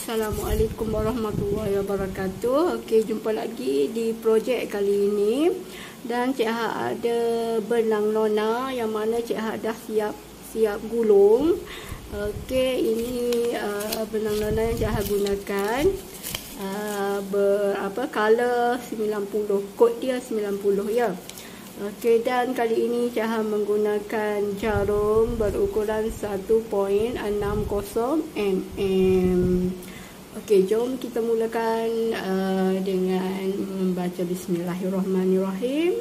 Assalamualaikum warahmatullahi wabarakatuh. Okey, jumpa lagi di projek kali ini. Dan Cik Ha ada benang lona yang mana Cik Ha dah siap gulung. Okey, ini benang lona yang Cik Ha gunakan. Color 90, kod dia 90 ya. Okey, dan kali ini Cik Ha menggunakan jarum berukuran 1.60 mm. Okey, jom kita mulakan dengan membaca Bismillahirrahmanirrahim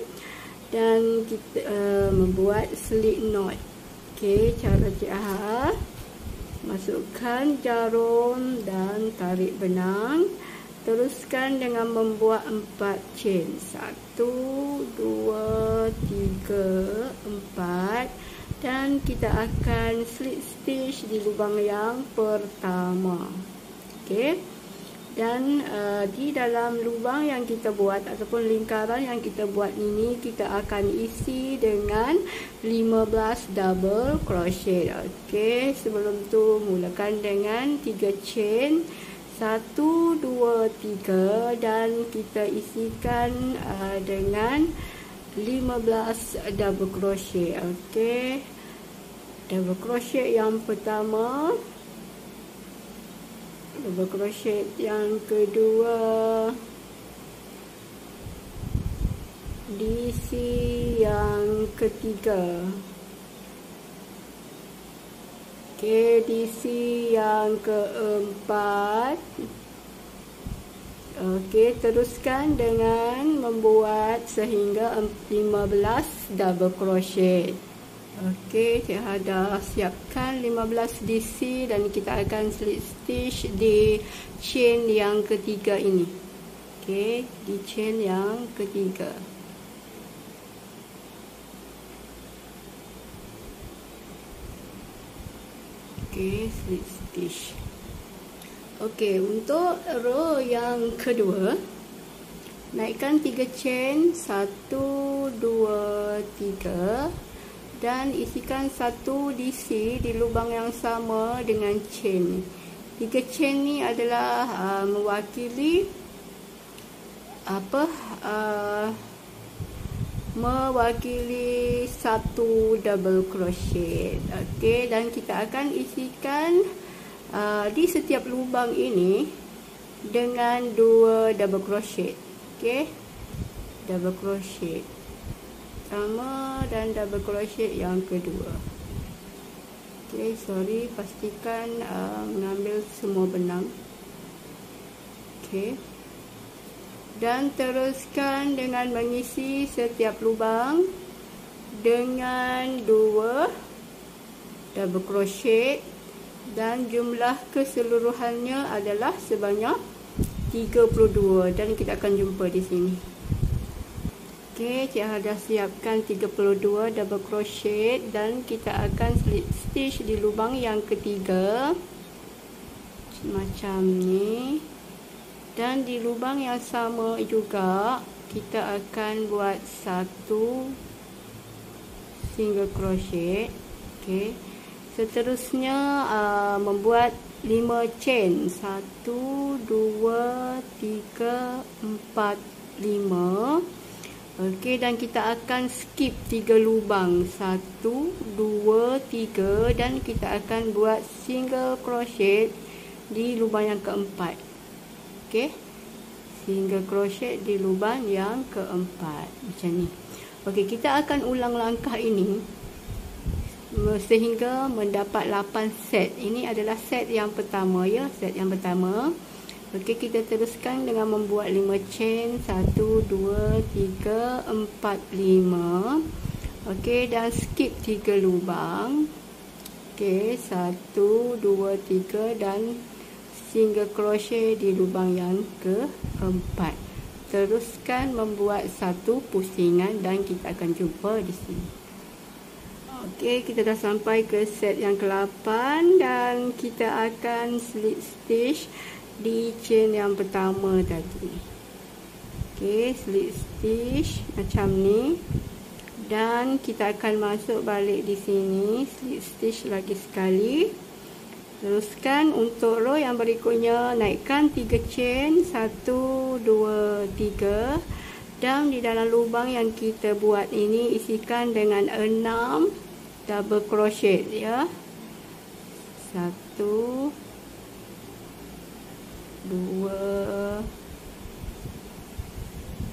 dan kita membuat slip knot. Okey, cara Cik Ha, masukkan jarum dan tarik benang. Teruskan dengan membuat 4 chain. 1, 2, 3, 4. Dan kita akan slip stitch di lubang yang pertama. Okey. Dan di dalam lubang yang kita buat ataupun lingkaran yang kita buat ini, kita akan isi dengan 15 double crochet. Okey, sebelum tu mulakan dengan 3 chain. 1, 2, 3 dan kita isikan dengan 15 double crochet. Okey, double crochet yang pertama, double crochet yang kedua, diisi yang ketiga. Okey, diisi yang keempat. Okey, teruskan dengan membuat sehingga 15 double crochet. Okey, Cik Ha dah siapkan 15 DC dan kita akan slip stitch di chain yang ketiga ini. Okey, di chain yang ketiga. Okey, slip stitch. Okey, untuk row yang kedua, naikkan 3 chain, 1, 2, 3 dan isikan 1 DC di lubang yang sama dengan chain. 3 chain ni adalah mewakili mewakili 1 double crochet. Okey, dan kita akan isikan di setiap lubang ini dengan 2 double crochet. Okey, double crochet pertama dan double crochet yang kedua. Okey, sorry, pastikan mengambil semua benang. Okey, dan teruskan dengan mengisi setiap lubang dengan 2 double crochet dan jumlah keseluruhannya adalah sebanyak 32 dan kita akan jumpa di sini. Okey, Cik Ha dah siapkan 32 double crochet dan kita akan slip stitch di lubang yang ketiga macam ni. Dan di lubang yang sama juga kita akan buat 1 single crochet. Okey, seterusnya membuat 5 chain. 1, 2, 3, 4, 5. Okey, dan kita akan skip 3 lubang. 1, 2, 3 dan kita akan buat single crochet di lubang yang keempat. Okey, single crochet di lubang yang keempat macam ni. Okey, kita akan ulang langkah ini sehingga mendapat 8 set. Ini adalah set yang pertama ya, set yang pertama. Okey, kita teruskan dengan membuat 5 chain. 1, 2, 3, 4, 5. Okey, dan skip 3 lubang. Okey, 1, 2, 3 dan single crochet di lubang yang keempat. Teruskan membuat 1 pusingan dan kita akan jumpa di sini. Okey, kita dah sampai ke set yang ke-8 dan kita akan slip stitch di chain yang pertama tadi. Okey, slip stitch macam ni dan kita akan masuk balik di sini, slip stitch lagi sekali. Teruskan untuk row yang berikutnya, naikkan 3 chain 1 2 3 dan di dalam lubang yang kita buat ini isikan dengan 6 double crochet ya. 1 2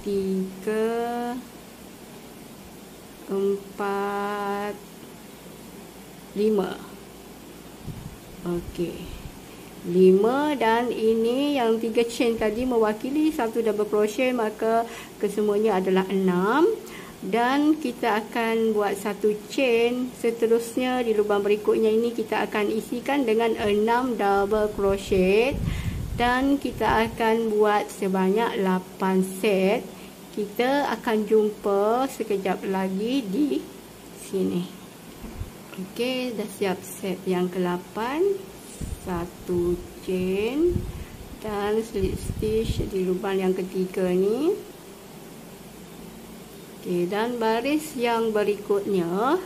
3 4 5. Okey. 5 dan ini yang 3 chain tadi mewakili 1 double crochet, maka kesemuanya adalah 6 dan kita akan buat 1 chain. Seterusnya di lubang berikutnya ini kita akan isikan dengan 6 double crochet dan kita akan buat sebanyak 8 set. Kita akan jumpa sekejap lagi di sini. Okey, dah siap set yang ke-8. 1 chain dan slip stitch di lubang yang ketiga ni. Okey, dan baris yang berikutnya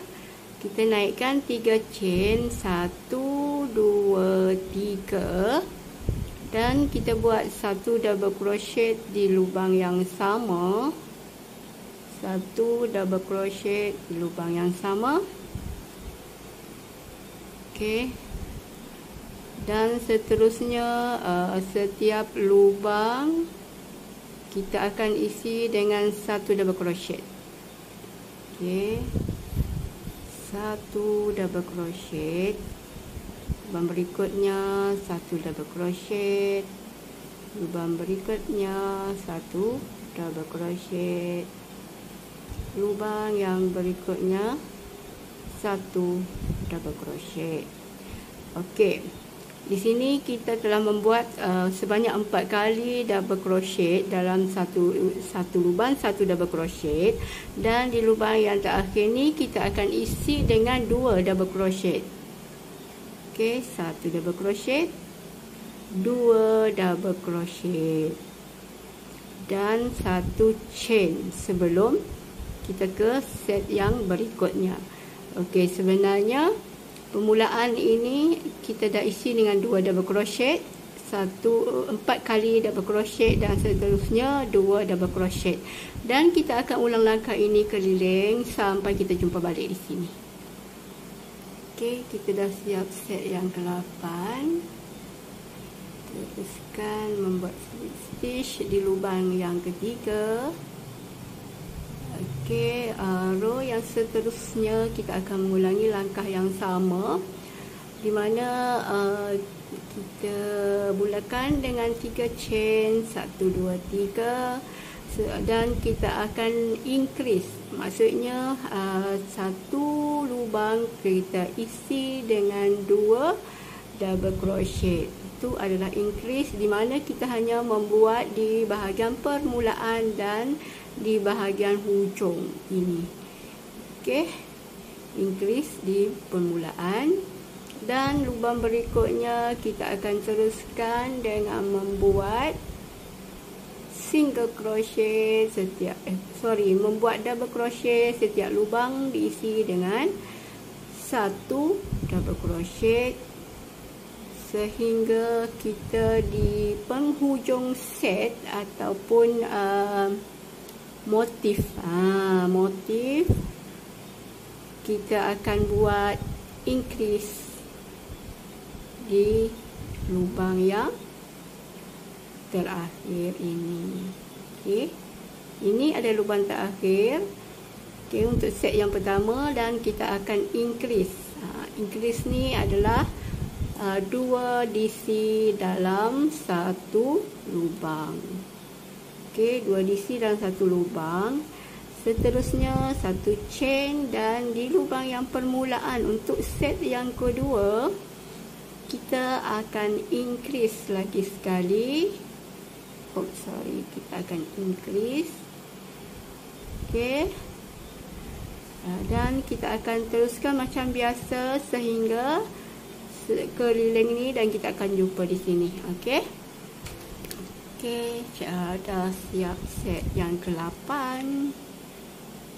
kita naikkan 3 chain 1 2 3 dan kita buat 1 double crochet di lubang yang sama. 1 double crochet di lubang yang sama. Okey. Dan seterusnya setiap lubang kita akan isi dengan 1 double crochet. Okey. 1 double crochet. Lubang berikutnya 1 double crochet. Lubang berikutnya 1 double crochet. Lubang yang berikutnya 1 double crochet. Okey. Di sini kita telah membuat sebanyak 4 kali double crochet dalam satu lubang, 1 double crochet, dan di lubang yang terakhir ni kita akan isi dengan 2 double crochet. Okey, 1 double crochet, 2 double crochet dan 1 chain sebelum kita ke set yang berikutnya. Okey, sebenarnya permulaan ini kita dah isi dengan 2 double crochet, 4 kali double crochet dan seterusnya 2 double crochet. Dan kita akan ulang langkah ini keliling sampai kita jumpa balik di sini. Okey, kita dah siap set yang ke-8. Teruskan membuat slip stitch di lubang yang ketiga. Okey, row yang seterusnya kita akan mengulangi langkah yang sama, di mana kita mulakan dengan 3 chain 1 2 3 dan kita akan increase, maksudnya satu lubang kita isi dengan 2 double crochet. Itu adalah increase, di mana kita hanya membuat di bahagian permulaan dan di bahagian hujung ini. Okey, increase di permulaan, dan lubang berikutnya kita akan teruskan dengan membuat single crochet setiap membuat double crochet setiap lubang diisi dengan 1 double crochet sehingga kita di penghujung set ataupun motif kita akan buat increase di lubang yang terakhir ini. Okey, ini ada lubang terakhir. Okey, untuk set yang pertama, dan kita akan increase. Increase ni adalah 2 DC dalam 1 lubang. Okey, 2 DC dalam 1 lubang. Seterusnya 1 chain, dan di lubang yang permulaan untuk set yang kedua kita akan increase lagi sekali. Kita akan increase. Okey. Dan kita akan teruskan macam biasa sehingga keliling ni, dan kita akan jumpa di sini. Okey. Okey, dah siap set yang ke-8.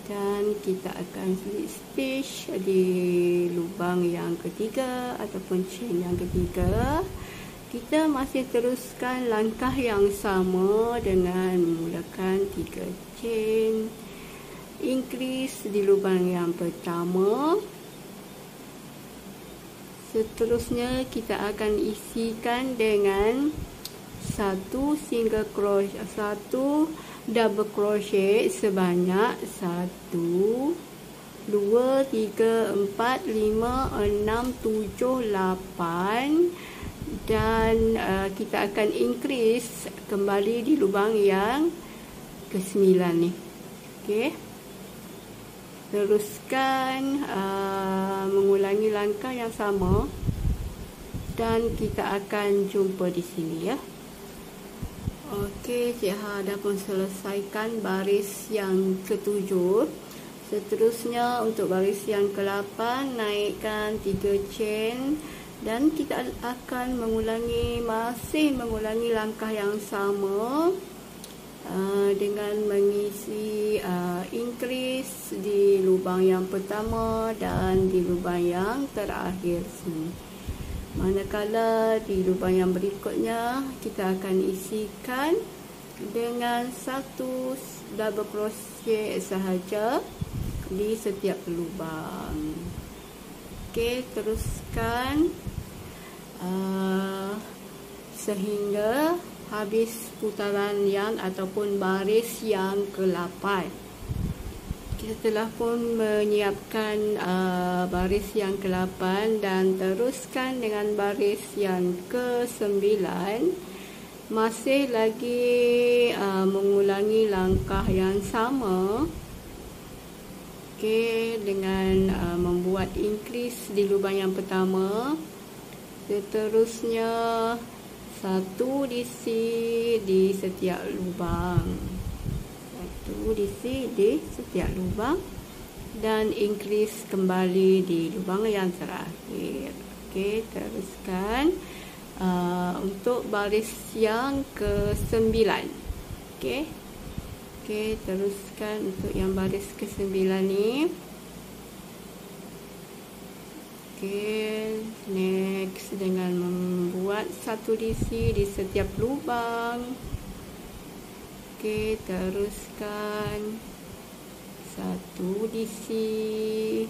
dan kita akan slip stitch di lubang yang ketiga ataupun chain yang ketiga. Kita masih teruskan langkah yang sama dengan menggunakan 3 chain, increase di lubang yang pertama. Seterusnya kita akan isikan dengan satu double crochet sebanyak 1, 2, 3, 4, 5, 6, 7, 8 dan kita akan increase kembali di lubang yang ke-9 ni. Okey. Teruskan mengulangi langkah yang sama dan kita akan jumpa di sini ya. Okey, Cik Ha dah pun selesaikan baris yang ke-7. Seterusnya untuk baris yang ke-8 naikkan 3 chain dan kita akan masih mengulangi langkah yang sama dengan mengisi increase di lubang yang pertama dan di lubang yang terakhir sini. Manakala di lubang yang berikutnya kita akan isikan dengan satu double crochet sahaja di setiap lubang. Okey, teruskan sehingga habis putaran yang ataupun baris yang ke-8. Kita telah pun menyiapkan baris yang ke-8 dan teruskan dengan baris yang ke-9. Masih lagi mengulangi langkah yang sama. Okey, dengan membuat increase di lubang yang pertama. Seterusnya satu DC di setiap lubang. Diisi di setiap lubang dan increase kembali di lubang yang terakhir. Okey, teruskan untuk baris yang ke-9. Okey. Okey, teruskan untuk yang baris ke-9 ni. Okey, next dengan membuat satu DC di setiap lubang. Okey, teruskan satu DC, okey,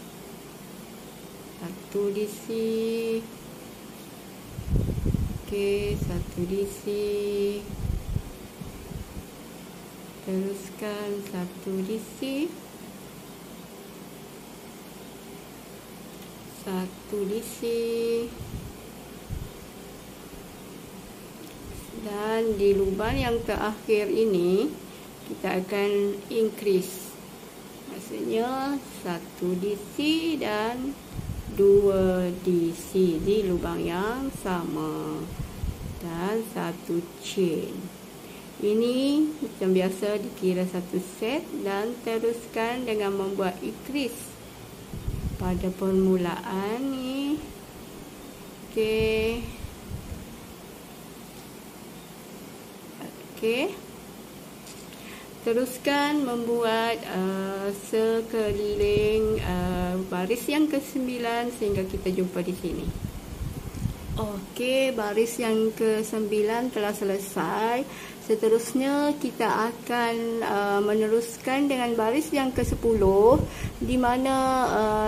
satu DC, teruskan satu DC, dan di lubang yang terakhir ini kita akan increase, maksudnya 1 DC dan 2 DC di lubang yang sama dan 1 chain. Ini macam biasa dikira satu set dan teruskan dengan membuat increase pada permulaan ni. Okey. Okey. Teruskan membuat sekeliling baris yang ke-9 sehingga kita jumpa di sini. Okey, baris yang ke-9 telah selesai. Seterusnya kita akan meneruskan dengan baris yang ke-10 di mana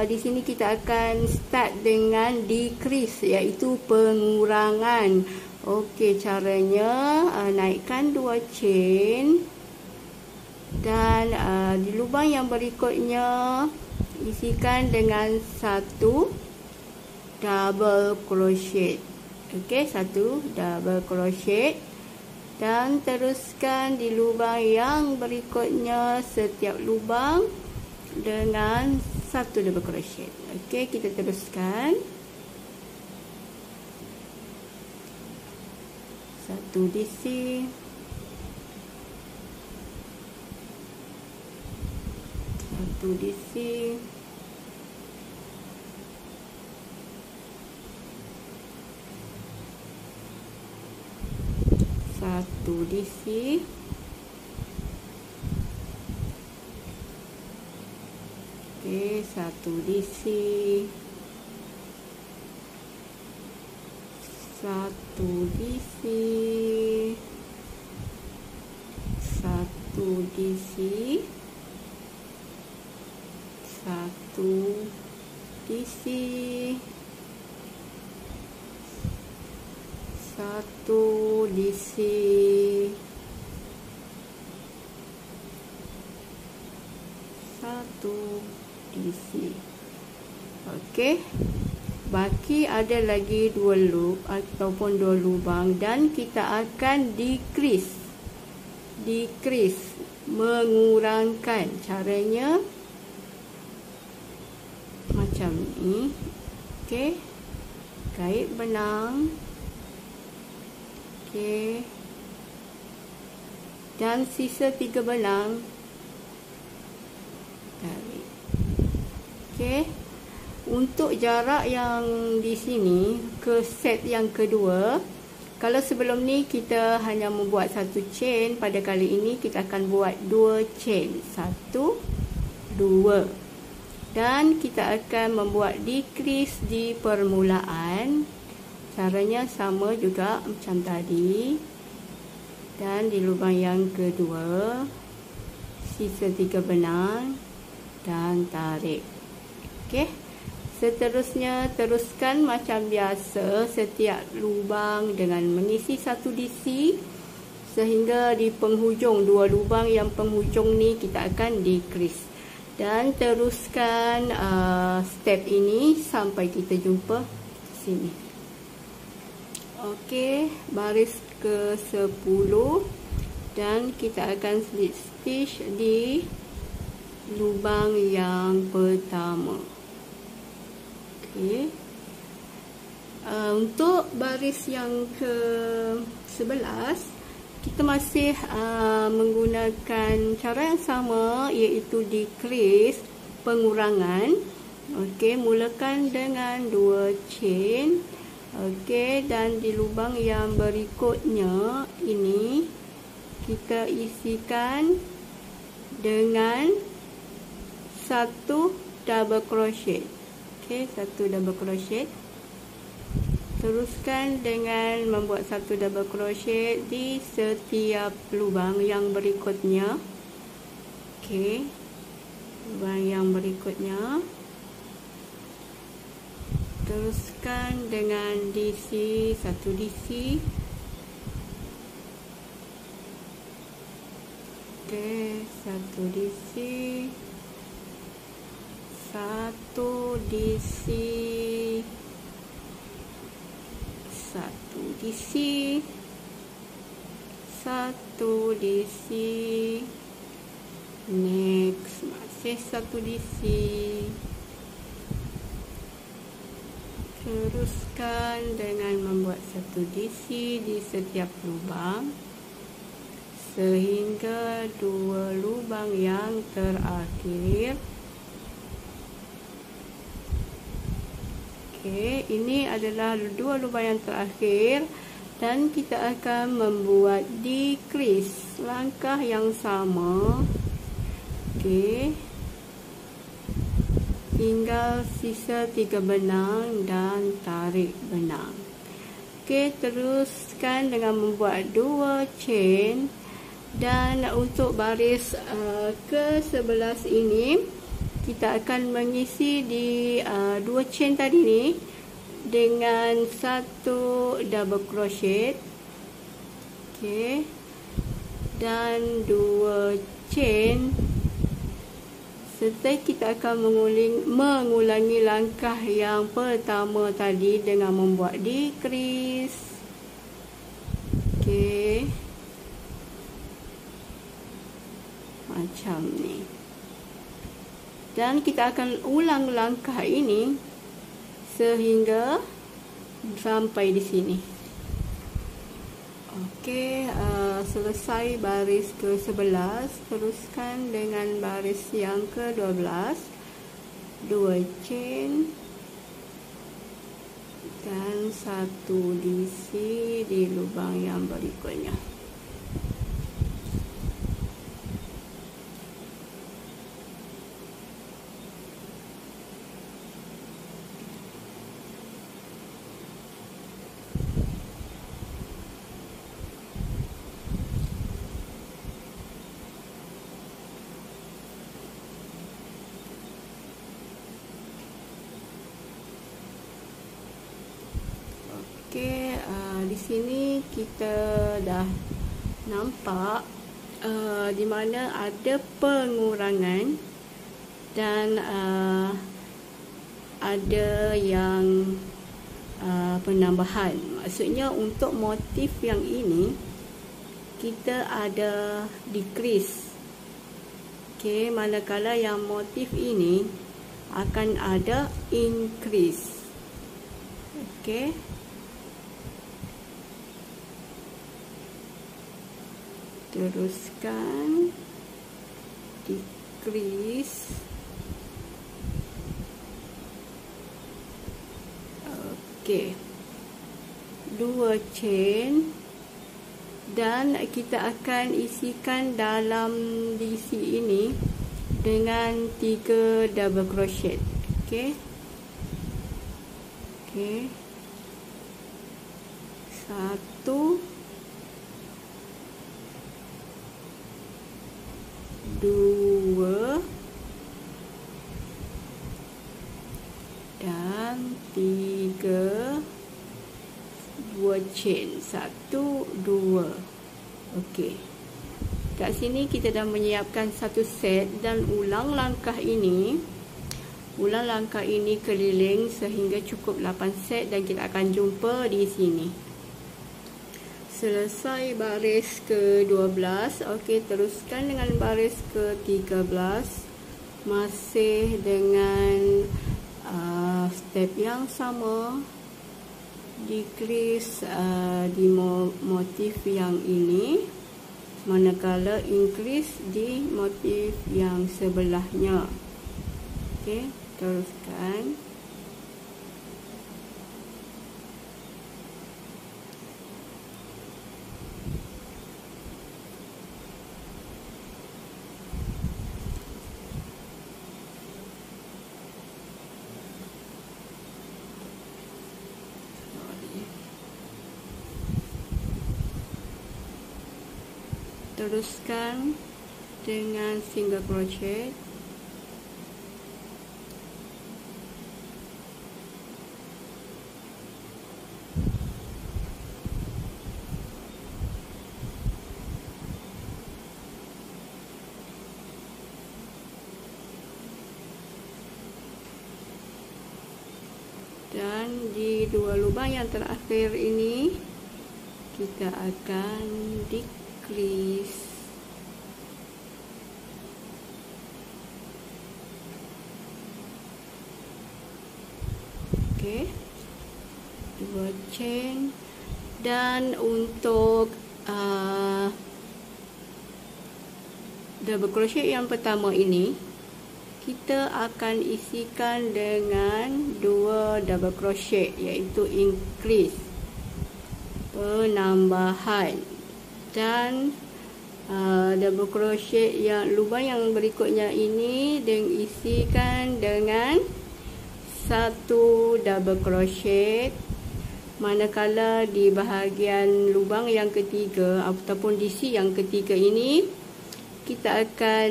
di sini kita akan start dengan decrease, iaitu pengurangan. Okey, caranya naikkan 2 chain dan di lubang yang berikutnya isikan dengan satu double crochet. Okey, satu double crochet dan teruskan di lubang yang berikutnya setiap lubang dengan satu double crochet. Okey, kita teruskan. Satu DC, satu DC, satu DC, 1 DC, 1 DC, 1 DC, 1 DC, 1 DC, 1 DC. Okey. Baki ada lagi 2 loop ataupun 2 lubang dan kita akan decrease, mengurangkan. Caranya macam ni. Okey. Kait benang. Okey. Dan sisa 3 benang. Tarik. Okey. Untuk jarak yang di sini ke set yang kedua, kalau sebelum ni kita hanya membuat 1 chain, pada kali ini kita akan buat 2 chain. 1, 2. Dan kita akan membuat decrease di permulaan. Caranya sama juga macam tadi. Dan di lubang yang kedua, sisa 3 benang dan tarik. Okey. Seterusnya, teruskan macam biasa setiap lubang dengan mengisi 1 DC sehingga di penghujung 2 lubang yang penghujung ni kita akan decrease. Dan teruskan step ini sampai kita jumpa sini. Okey, baris ke 10 dan kita akan slip stitch di lubang yang pertama. Okay. Untuk baris yang ke-11 kita masih menggunakan cara yang sama, iaitu decrease, pengurangan. Okey, mulakan dengan 2 chain. Okey, dan di lubang yang berikutnya ini kita isikan dengan 1 double crochet. Okey, 1 double crochet. Teruskan dengan membuat 1 double crochet di setiap lubang yang berikutnya. Okey. Lubang yang berikutnya. Teruskan dengan DC, 1 DC. Okey, 1 DC. 1 DC, 1 DC, 1 DC, next masih 1 DC. Teruskan dengan membuat 1 DC di setiap lubang sehingga 2 lubang yang terakhir. Okey, ini adalah 2 lubang yang terakhir dan kita akan membuat decrease, langkah yang sama. Okey. Tinggal sisa 3 benang dan tarik benang. Okey, teruskan dengan membuat 2 chain dan untuk baris ke-11 ini kita akan mengisi di 2 chain tadi ni dengan 1 double crochet. Okey. Dan 2 chain. Serta kita akan mengulangi langkah yang pertama tadi dengan membuat decrease. Okey. Macam ni. Dan kita akan ulang langkah ini sehingga sampai di sini. Okey, selesai baris ke-11. Teruskan dengan baris yang ke-12. 2 chain dan 1 DC di lubang yang berikutnya. Okey, di sini kita dah nampak di mana ada pengurangan dan ada yang penambahan. Maksudnya untuk motif yang ini kita ada decrease. Okey, manakala yang motif ini akan ada increase. Okey. Teruskan decrease. Okey, 2 chain dan kita akan isikan dalam DC ini dengan 3 double crochet. Okey. Okey. 1 2 dan 3, 2 chain, 1 2. Okey, kat sini kita dah menyiapkan satu set dan ulang langkah ini keliling sehingga cukup 8 set dan kita akan jumpa di sini. Selesai baris ke-12. Okey, teruskan dengan baris ke-13. Masih dengan step yang sama. Decrease di motif yang ini, manakala increase di motif yang sebelahnya. Okey, teruskan. Teruskan dengan single crochet. Dan di 2 lubang yang terakhir ini kita akan decrease. Okey, 2 chain. Dan untuk double crochet yang pertama ini kita akan isikan dengan 2 double crochet, iaitu increase, penambahan. Dan double crochet yang lubang yang berikutnya ini diisikan dengan 1 double crochet, manakala di bahagian lubang yang ketiga ataupun DC yang ketiga ini kita akan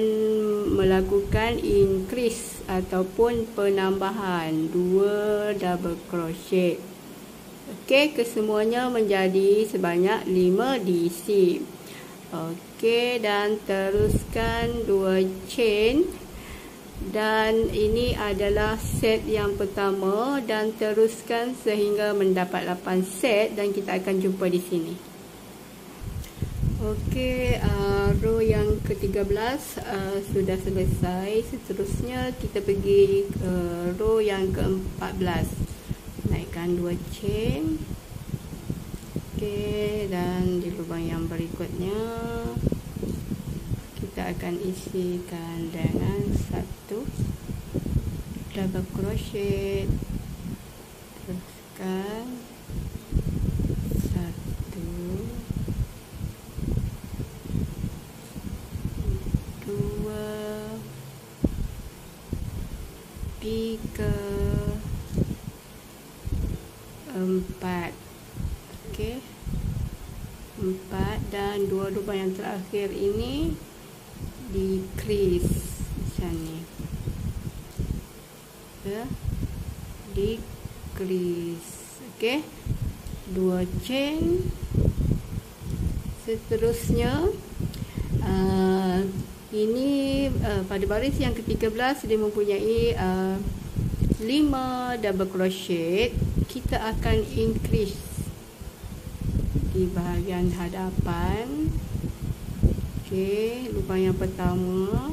melakukan increase ataupun penambahan 2 double crochet. Okey, kesemuanya menjadi sebanyak 5 DC. Okey, dan teruskan 2 chain. Dan ini adalah set yang pertama dan teruskan sehingga mendapat 8 set dan kita akan jumpa di sini. Okey, row yang ke-13 sudah selesai. Seterusnya kita pergi ke row yang ke-14. Naikkan 2 chain. Okey, dan di lubang yang berikutnya kita akan isikan dengan 1 double crochet. Teruskan 3, 4. Okey, 4 dan 2 lubang yang terakhir ini decrease macam ni. Decrease. Okey, 2 chain. Seterusnya ini pada baris yang ke-13 dia mempunyai 5 double crochet. Kita akan increase di bahagian hadapan. Okey, lubang yang pertama.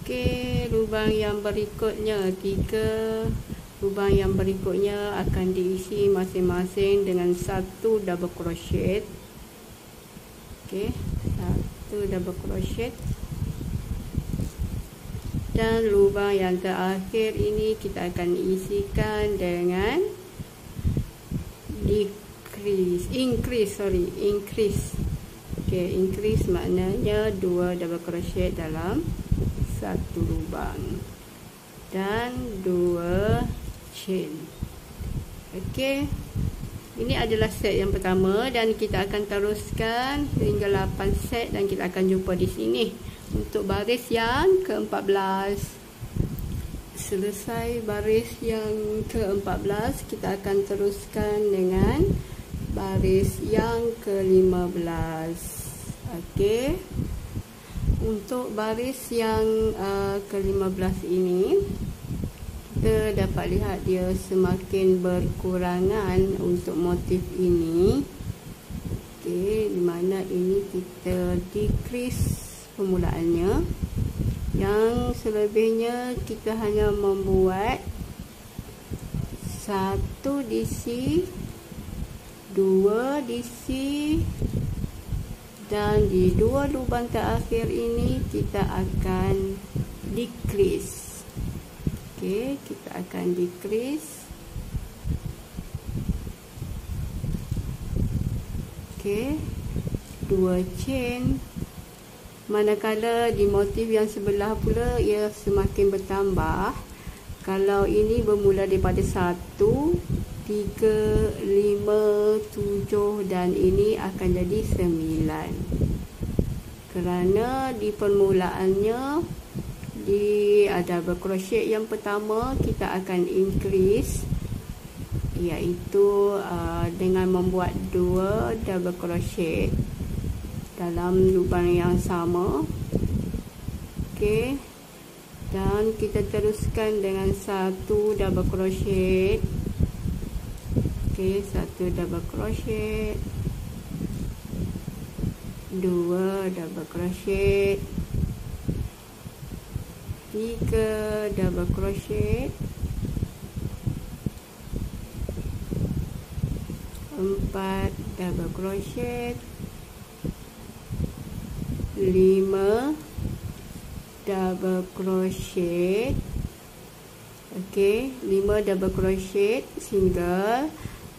Okey, lubang yang berikutnya 3. Lubang yang berikutnya akan diisi masing-masing dengan 1 double crochet. Okey, 1 double crochet. Dan lubang yang terakhir ini kita akan isikan dengan increase. Okey, increase maknanya 2 double crochet dalam 1 lubang dan 2 chain. Okey, ini adalah set yang pertama dan kita akan teruskan hingga 8 set dan kita akan jumpa di sini untuk baris yang ke-14. Selesai baris yang ke-14, kita akan teruskan dengan baris yang ke-15. Okey, untuk baris yang ke-15 ini kita dapat lihat dia semakin berkurangan untuk motif ini. Okey, di mana ini kita decrease permulaannya. Yang selebihnya kita hanya membuat 1 DC, 2 DC, dan di 2 lubang terakhir ini kita akan decrease. Okey, kita akan decrease. Okey, 2 chain. Manakala di motif yang sebelah pula ia semakin bertambah. Kalau ini bermula daripada 1, 3, 5, 7 dan ini akan jadi 9. Kerana di permulaannya di double crochet yang pertama kita akan increase, iaitu dengan membuat 2 double crochet dalam lubang yang sama. Okey, dan kita teruskan dengan 1 double crochet. Okey, 1 double crochet, 2 double crochet, 3 double crochet, 4 double crochet, 5 double crochet. Okey, 5 double crochet single.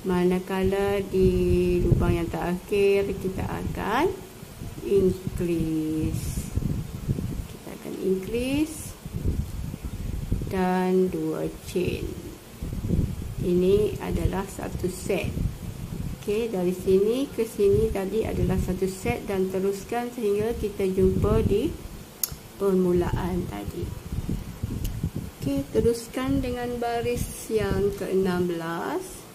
Manakala di lubang yang terakhir kita akan increase. Kita akan increase dan 2 chain. Ini adalah 1 set. Okey, dari sini ke sini tadi adalah 1 set dan teruskan sehingga kita jumpa di permulaan tadi. Okey, teruskan dengan baris yang ke-16.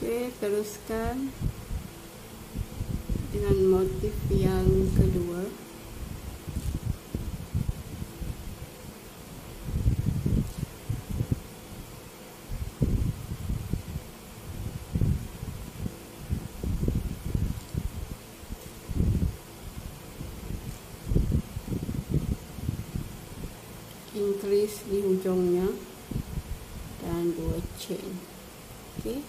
Okey, teruskan dengan dengan motif yang kedua. Increase di hujungnya dan 2 chain. Okey.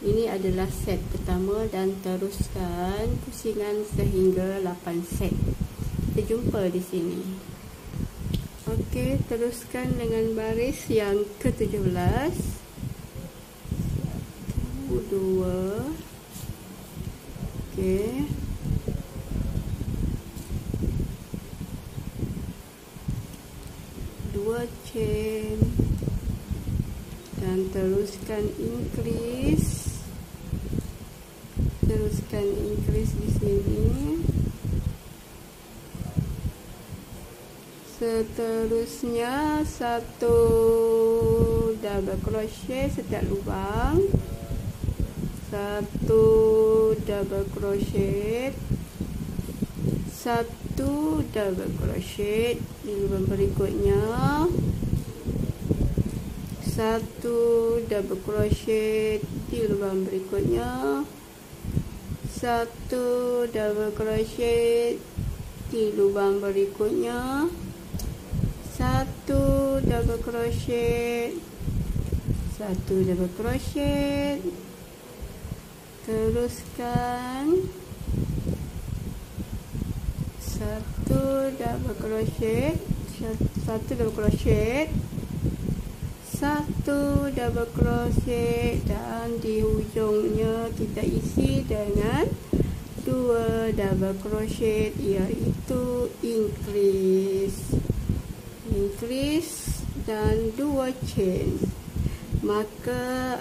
Ini adalah set pertama dan teruskan pusingan sehingga 8 set. Kita jumpa di sini. Okey, teruskan dengan baris yang ke-17. 1 2. Okey. Chain dan teruskan increase di sini. Seterusnya 1 double crochet setiap lubang, 1 double crochet, 1 double crochet di lubang berikutnya, 1 double crochet di lubang berikutnya, 1 double crochet di lubang berikutnya, 1 double crochet, 1 double crochet. Teruskan 1 double crochet, 1 double crochet, 1 double crochet, dan di hujungnya kita isi dengan 2 double crochet, iaitu increase dan 2 chain. Maka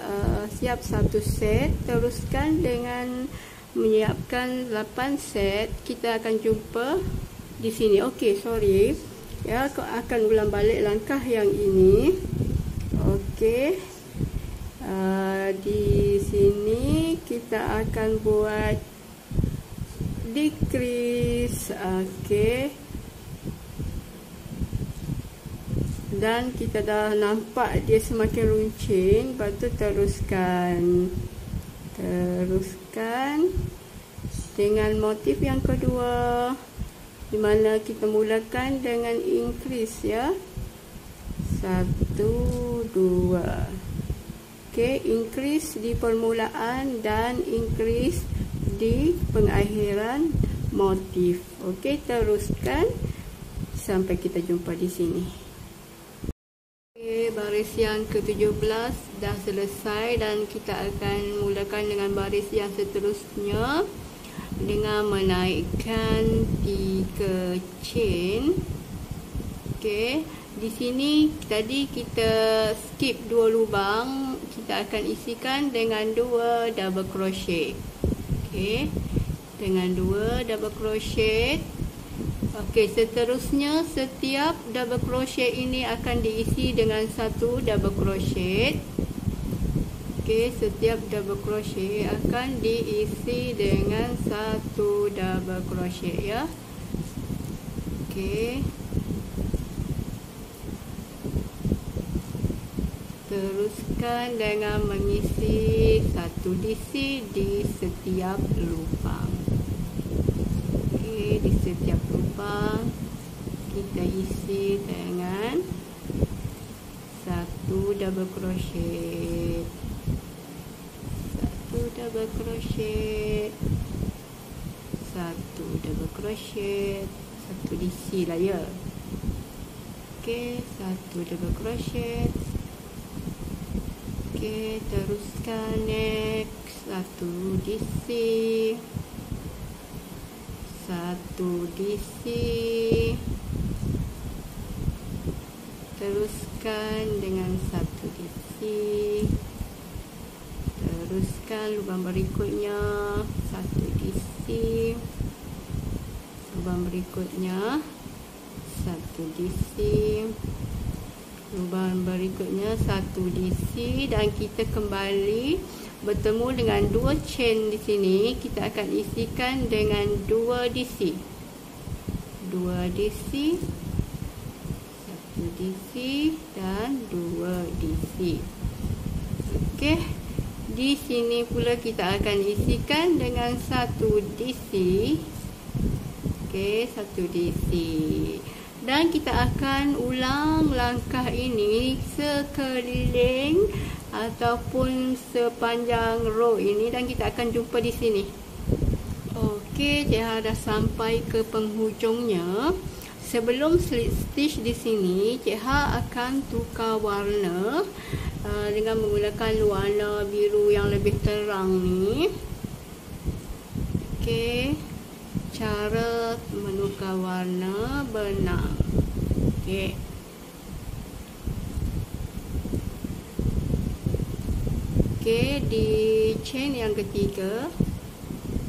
siap 1 set. Teruskan dengan menyiapkan 8 set. Kita akan jumpa di sini. Okey, sorry ya, kau akan ulang balik langkah yang ini. Okey, di sini kita akan buat decrease. Okey, dan kita dah nampak dia semakin runcing. Lepas tu teruskan dengan motif yang kedua, di mana kita mulakan dengan increase ya. 1 2. Okey, increase di permulaan dan increase di pengakhiran motif. Okey, teruskan sampai kita jumpa di sini. Okey, baris yang ke-17 dah selesai dan kita akan mulakan dengan baris yang seterusnya dengan menaikkan 3 chain. Okey, di sini tadi kita skip 2 lubang, kita akan isikan dengan 2 double crochet. Okey, dengan 2 double crochet. Okey, seterusnya setiap double crochet ini akan diisi dengan 1 double crochet. Okey, setiap double crochet akan diisi dengan 1 double crochet ya. Okey, teruskan dengan mengisi 1 DC di setiap lubang. Okey, di setiap lubang kita isi dengan 1 double crochet, 1 double crochet, 1 double crochet, 1 DC lah ya. Okey, 1 double crochet. Okey, teruskan next 1 DC, 1 DC. Teruskan dengan 1 DC. Teruskan lubang berikutnya 1 DC. Lubang berikutnya 1 DC. Lubang berikutnya 1 DC, dan kita kembali bertemu dengan 2 chain di sini, kita akan isikan dengan 2 DC. 2 DC, 1 DC dan 2 DC. Okey. Di sini pula kita akan isikan dengan 1 DC. Okey, 1 DC. Dan kita akan ulang langkah ini sekeliling ataupun sepanjang row ini, dan kita akan jumpa di sini. Okey, Cik dah sampai ke penghujungnya. Sebelum slip stitch di sini, Cik akan tukar warna dengan menggunakan warna biru yang lebih terang ni. Okey, cara menukar warna benang. Okey. Okey, di chain yang ketiga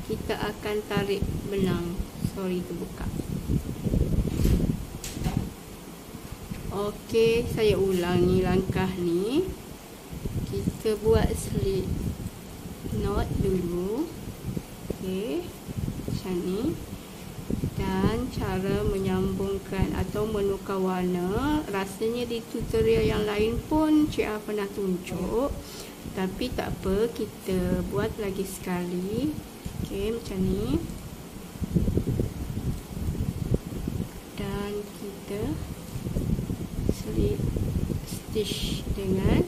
kita akan tarik benang. Sorry, terbuka. Okey, saya ulangi langkah ni. Kita buat slip knot dulu. Okey, macam ni. Dan cara menyambungkan atau menukar warna, rasanya di tutorial yang lain pun Cik pernah tunjuk, tapi tak apa, kita buat lagi sekali. Okey, macam ni. Dan kita slip stitch dengan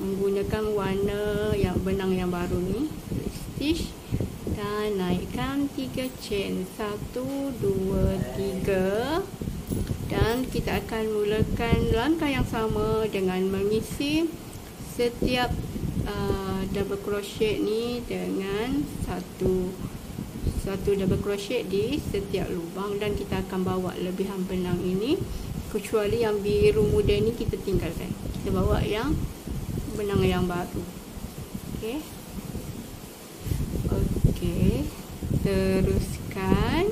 menggunakan warna yang benang yang baru ni. Slip stitch dan naikkan 3 chain, 1 2 3, dan kita akan mulakan langkah yang sama dengan mengisi setiap double crochet ni dengan satu double crochet di setiap lubang, dan kita akan bawa lebihan benang ini, kecuali yang biru muda ni kita tinggalkan, kita bawa yang benang yang baru. Okey. Okey, teruskan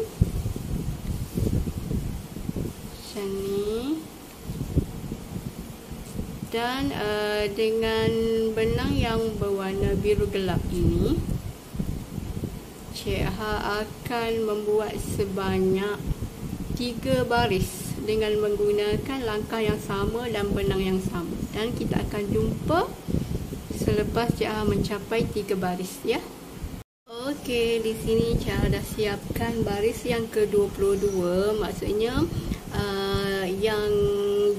macam ni. Dan dengan benang yang berwarna biru gelap ini, Cik akan membuat sebanyak 3 baris dengan menggunakan langkah yang sama dan benang yang sama, dan kita akan jumpa selepas Cik mencapai 3 baris, ya. Okey, di sini Cik dah siapkan baris yang ke-22, maksudnya yang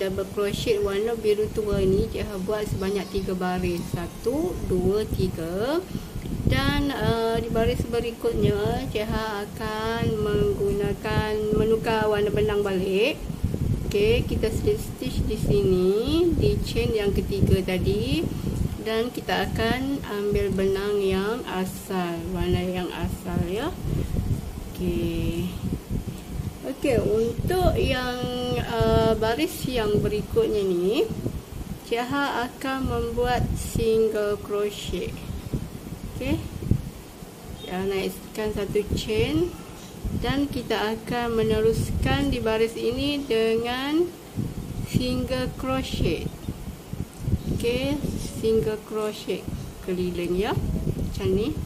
double crochet warna biru tua ni Cik buat sebanyak 3 baris, 1 2 3, dan di baris berikutnya Cik akan menggunakan menukar warna benang balik. Okey, kita slip stitch di sini di chain yang ketiga tadi, dan kita akan ambil benang yang asal, warna yang asal, ya. Okey. Okey, untuk yang baris yang berikutnya ni, Cik akan membuat single crochet. Okey. Naikkan 1 chain, dan kita akan meneruskan di baris ini dengan single crochet. Okey, single crochet keliling, ya. Macam ni.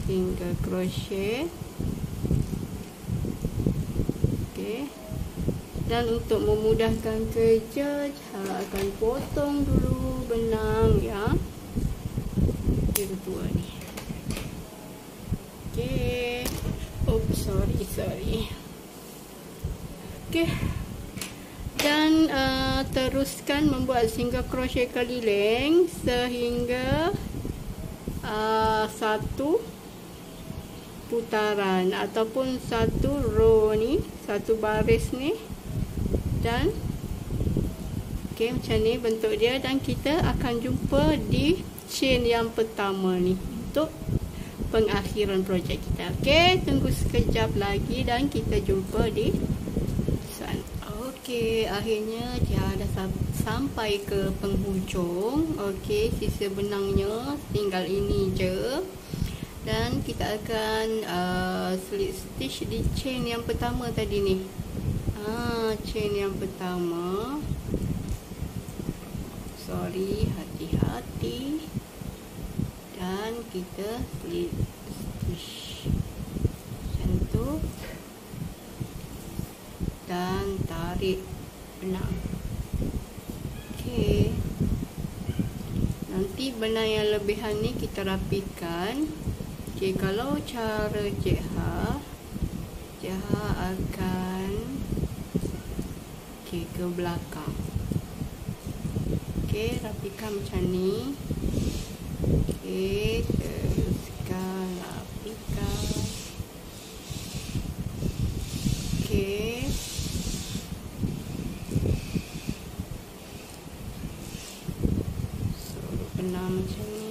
Single crochet. Okey. Dan untuk memudahkan kerja, Cik akan potong dulu benang yang biru tua ni. Okey. Oops, sorry. Okey. Dan teruskan membuat single crochet keliling sehingga 1 putaran ataupun 1 row ni, 1 baris ni, dan okey, macam ni bentuk dia, dan kita akan jumpa di chain yang pertama ni untuk pengakhiran projek kita. Okey, tunggu sekejap lagi dan kita jumpa di sana. Okey, akhirnya Cik dah sampai ke penghujung. Okey, sisa benangnya tinggal ini je. Dan kita akan slip stitch di chain yang pertama tadi ni. Chain yang pertama. Sorry, hati-hati. dan kita slip stitch macam tu dan tarik benang. Okey, nanti benang yang lebihan ni kita rapikan. Okey, kalau cara Cik Ha akan ke belakang. Okey, rapikan macam ni. Okey, teruskan rapikan. Okey, so benang macam ni.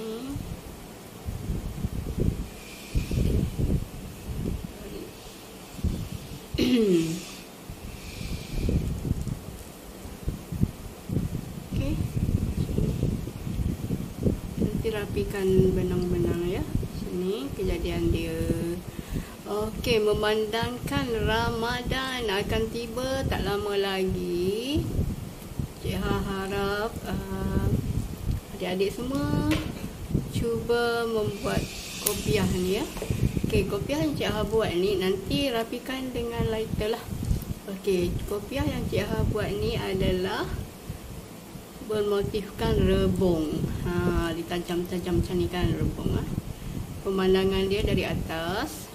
Okey, nanti rapikan benang-benang ya. Sini kejadian dia. Okey, memandangkan Ramadan akan tiba tak lama lagi. Cik Ha harap adik-adik semua cuba membuat kopiah ni ya. Okey, kopiah yang Cik Ha buat ni nanti rapikan dengan lighter lah. Okey, kopiah yang Cik Ha buat ni adalah bermotifkan rebung. Ditajam-tajam macam ni kan rebung. Pemandangan dia dari atas,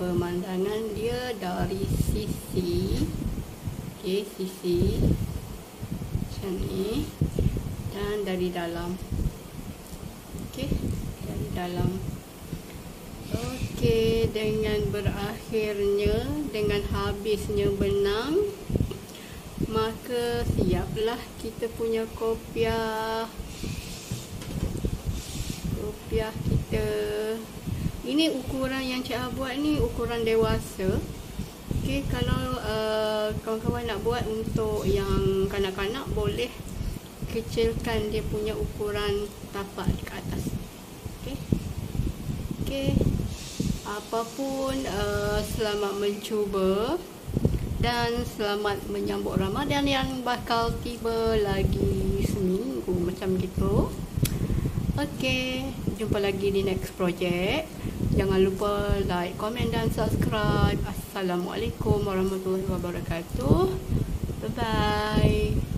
pemandangan dia dari sisi. Okey, sisi macam ni, dan dari dalam. Okey, dari dalam. Okey, dengan berakhirnya, dengan habisnya benang, maka siaplah kita punya kopiah kita. Ini ukuran yang Cik Ha buat ni ukuran dewasa. Okey, kalau kawan-kawan nak buat untuk yang kanak-kanak, boleh kecilkan dia punya ukuran tapak ke atas. Okey. Okey. Apapun, selamat mencuba dan selamat menyambut Ramadan yang bakal tiba lagi seminggu macam gitu. Okey, jumpa lagi di next project. Jangan lupa like, komen dan subscribe. Assalamualaikum warahmatullahi wabarakatuh. Bye bye.